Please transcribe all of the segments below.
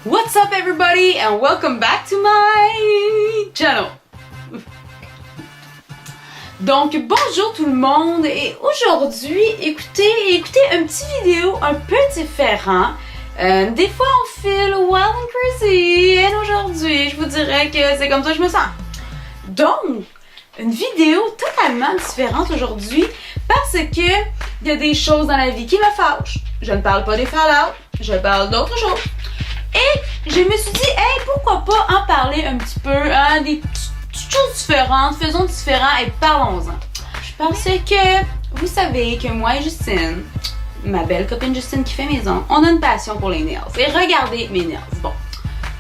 What's up everybody and welcome back to my channel. Donc bonjour tout le monde et aujourd'hui écoutez un petit vidéo un peu différent. Des fois on file wild and crazy et aujourd'hui je vous dirais que c'est comme ça que je me sens. Donc une vidéo totalement différente aujourd'hui parce que il y a des choses dans la vie qui me fâchent. Je ne parle pas des Fallout, je parle d'autres choses. Et je me suis dit, hey, pourquoi pas en parler un petit peu, hein, des petites choses différentes, faisons différent et parlons-en. Parce que vous savez que moi et Justine, ma belle copine Justine qui fait mes ongles, on a une passion pour les nails. Et regardez mes nails. Bon,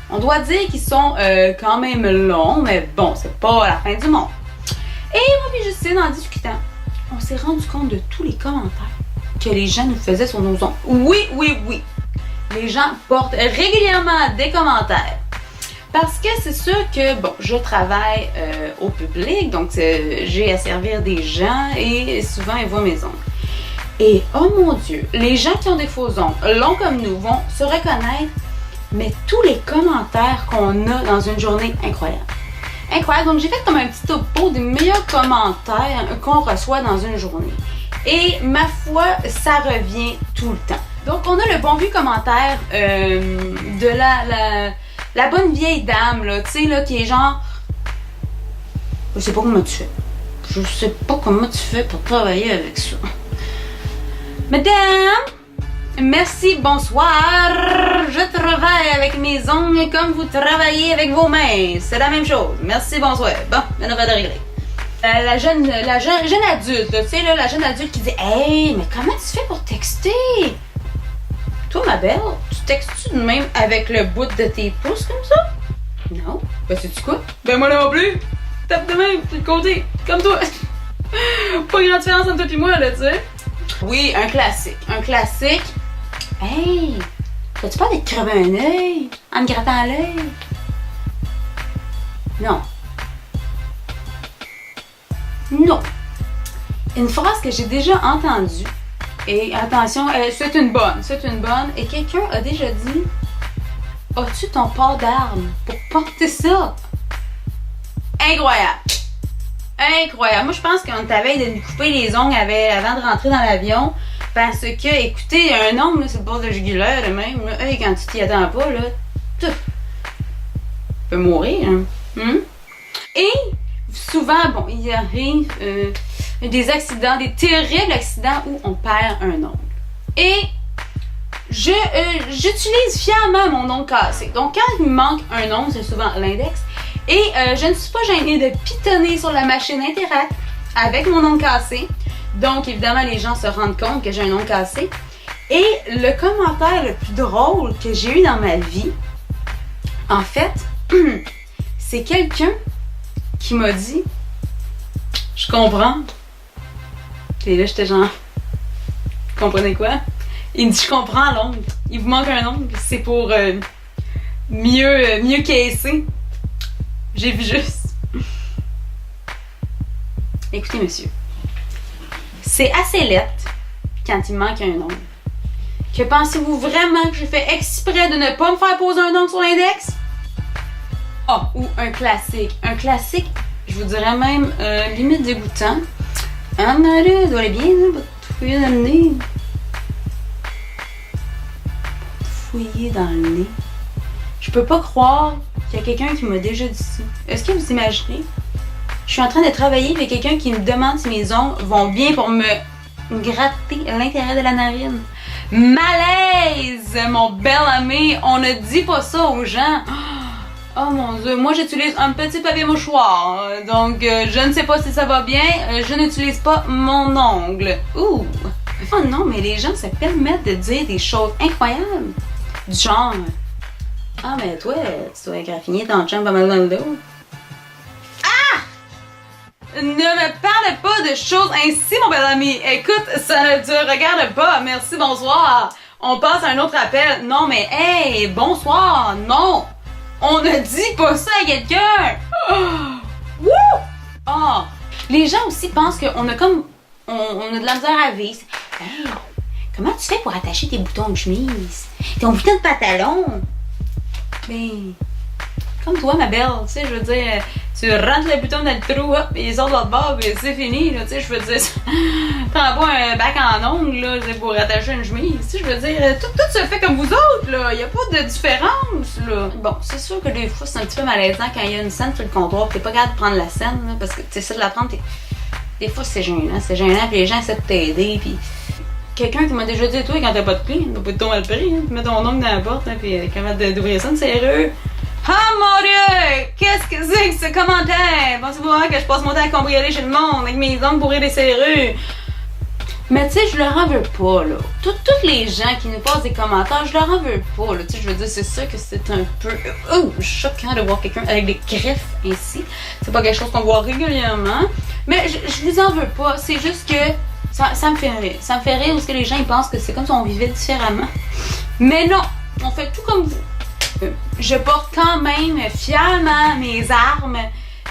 on doit dire qu'ils sont quand même longs, mais bon, c'est pas la fin du monde. Et moi et Justine, en discutant, on s'est rendu compte de tous les commentaires que les gens nous faisaient sur nos ongles. Oui. Les gens portent régulièrement des commentaires. Parce que c'est sûr que, bon, je travaille au public, donc j'ai à servir des gens et souvent ils voient mes ongles. Et oh mon Dieu, les gens qui ont des faux ongles, longs comme nous, vont se reconnaître, mais tous les commentaires qu'on a dans une journée, incroyable. Incroyable, donc j'ai fait comme un petit topo des meilleurs commentaires qu'on reçoit dans une journée. Et ma foi, ça revient tout le temps. Donc, on a le bon vieux commentaire de la bonne vieille dame, là, tu sais, là, qui est genre... Je sais pas comment tu fais. Je sais pas comment tu fais pour travailler avec ça. Madame, merci, bonsoir. Je travaille avec mes ongles comme vous travaillez avec vos mains. C'est la même chose. Merci, bonsoir. Bon, on va de régler. La jeune adulte, tu sais, là, la jeune adulte qui dit « Hey, mais comment tu fais pour texter? Toi, ma belle, tu textes-tu de même avec le bout de tes pouces comme ça? » Non. Ben, sais-tu quoi? Ben, moi non plus. Tape de même, de côté, comme toi. Pas grande différence entre toi et moi, là, tu sais. Oui, un classique. Un classique. Hey, t'as-tu peur d'être crevé un œil en me grattant l'œil? Non. Non. Une phrase que j'ai déjà entendue, et attention, c'est une bonne, et quelqu'un a déjà dit « As-tu ton port d'armes pour porter ça? » Incroyable! Incroyable! Moi, je pense qu'on t'avait de nous couper les ongles avant de rentrer dans l'avion, parce que, écoutez, un ongle, c'est le bord de jugulaire, même, là, hey, quand tu t'y attends pas, là, tu peux mourir, hein? Et souvent, bon, il arrive des accidents, des terribles accidents où on perd un ongle. Et j'utilise fièrement mon ongle cassé. Donc, quand il me manque un ongle, c'est souvent l'index. Et je ne suis pas gênée de pitonner sur la machine Interact avec mon ongle cassé. Donc, évidemment, les gens se rendent compte que j'ai un ongle cassé. Et le commentaire le plus drôle que j'ai eu dans ma vie, en fait, c'est quelqu'un qui m'a dit « Je comprends. » Et là, j'étais genre « Vous comprenez quoi? » Il me dit « Je comprends l'ongle. Il vous manque un ongle. C'est pour mieux caisser. » J'ai vu juste. Écoutez, monsieur. C'est assez lettre quand il me manque un ongle. Que pensez-vous vraiment que j'ai fait exprès de ne pas me faire poser un ongle sur l'index? Ah, ou un classique. Un classique, je vous dirais même limite dégoûtant. Ah, mais là, doit aller bien, là, te fouiller dans le nez. Te fouiller dans le nez. Je peux pas croire qu'il y a quelqu'un qui m'a déjà dit ça. Est-ce que vous imaginez? Je suis en train de travailler avec quelqu'un qui me demande si mes ongles vont bien pour me gratter à l'intérieur de la narine. Malaise, mon bel ami! On ne dit pas ça aux gens. Oh mon Dieu, moi j'utilise un petit papier mouchoir, donc je ne sais pas si ça va bien, je n'utilise pas mon ongle. Ouh! Oh non, mais les gens se permettent de dire des choses incroyables. Du genre, ah mais toi, tu dois graffiner ton chum pas mal dans le dos. Ah! Ne me parle pas de choses ainsi, mon bel ami. Écoute, ça ne te regarde pas. Merci, bonsoir. On passe à un autre appel. Non, mais hey, bonsoir. Non. On ne dit pas ça à quelqu'un! Oh! Wouh! Oh! Les gens aussi pensent qu'on a comme... On a de la misère à vivre. Hey! Comment tu fais pour attacher tes boutons de chemise? Ton bouton de pantalon? Ben, comme toi, ma belle, tu sais, je veux dire, tu rentres le bouton dans le trou, hop, et il sort de l'autre bord, puis c'est fini, là, tu sais, je veux dire, prends pas un bac en ongles, là, pour attacher une chemise, tu sais, je veux dire, tout se fait comme vous autres, là, y a pas de différence, là. Bon, c'est sûr que des fois, c'est un petit peu malaisant quand il y a une scène sur le comptoir, t'es pas capable de prendre la scène, là, parce que tu essaies de la prendre, des fois, c'est gênant, puis les gens essaient de t'aider, puis quelqu'un qui m'a déjà dit, toi, quand t'as pas de clé, t'as pas de ton mal pris, hein, tu mets ton ongle dans la porte, hein, puis capable d'ouvrir ça, une serrure. Ah mon Dieu! Qu'est-ce que c'est que ce commentaire? Pensez-vous vraiment que je passe mon temps à cambrioler chez le monde avec mes ongles pour ouvrir des serrures? Mais tu sais, je leur en veux pas, là. Toutes les gens qui nous passent des commentaires, je leur en veux pas, là. Tu sais, je veux dire, c'est sûr que c'est un peu choquant de voir quelqu'un avec des griffes ainsi. C'est pas quelque chose qu'on voit régulièrement. Mais je les en veux pas. C'est juste que ça me fait rire. Ça me fait rire parce que les gens ils pensent que c'est comme si on vivait différemment. Mais non, on fait tout comme vous. Je porte quand même fièrement mes armes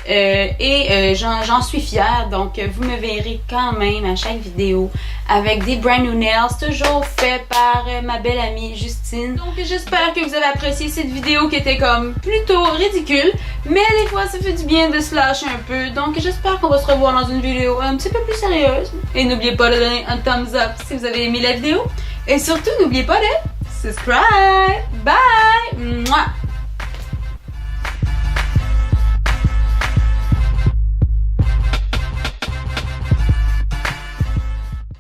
et j'en suis fière. Donc, vous me verrez quand même à chaque vidéo avec des brand new nails, toujours fait par ma belle amie Justine. Donc, j'espère que vous avez apprécié cette vidéo qui était comme plutôt ridicule, mais des fois, ça fait du bien de se lâcher un peu. Donc, j'espère qu'on va se revoir dans une vidéo un petit peu plus sérieuse. Et n'oubliez pas de donner un thumbs up si vous avez aimé la vidéo. Et surtout, n'oubliez pas de subscribe. Bye!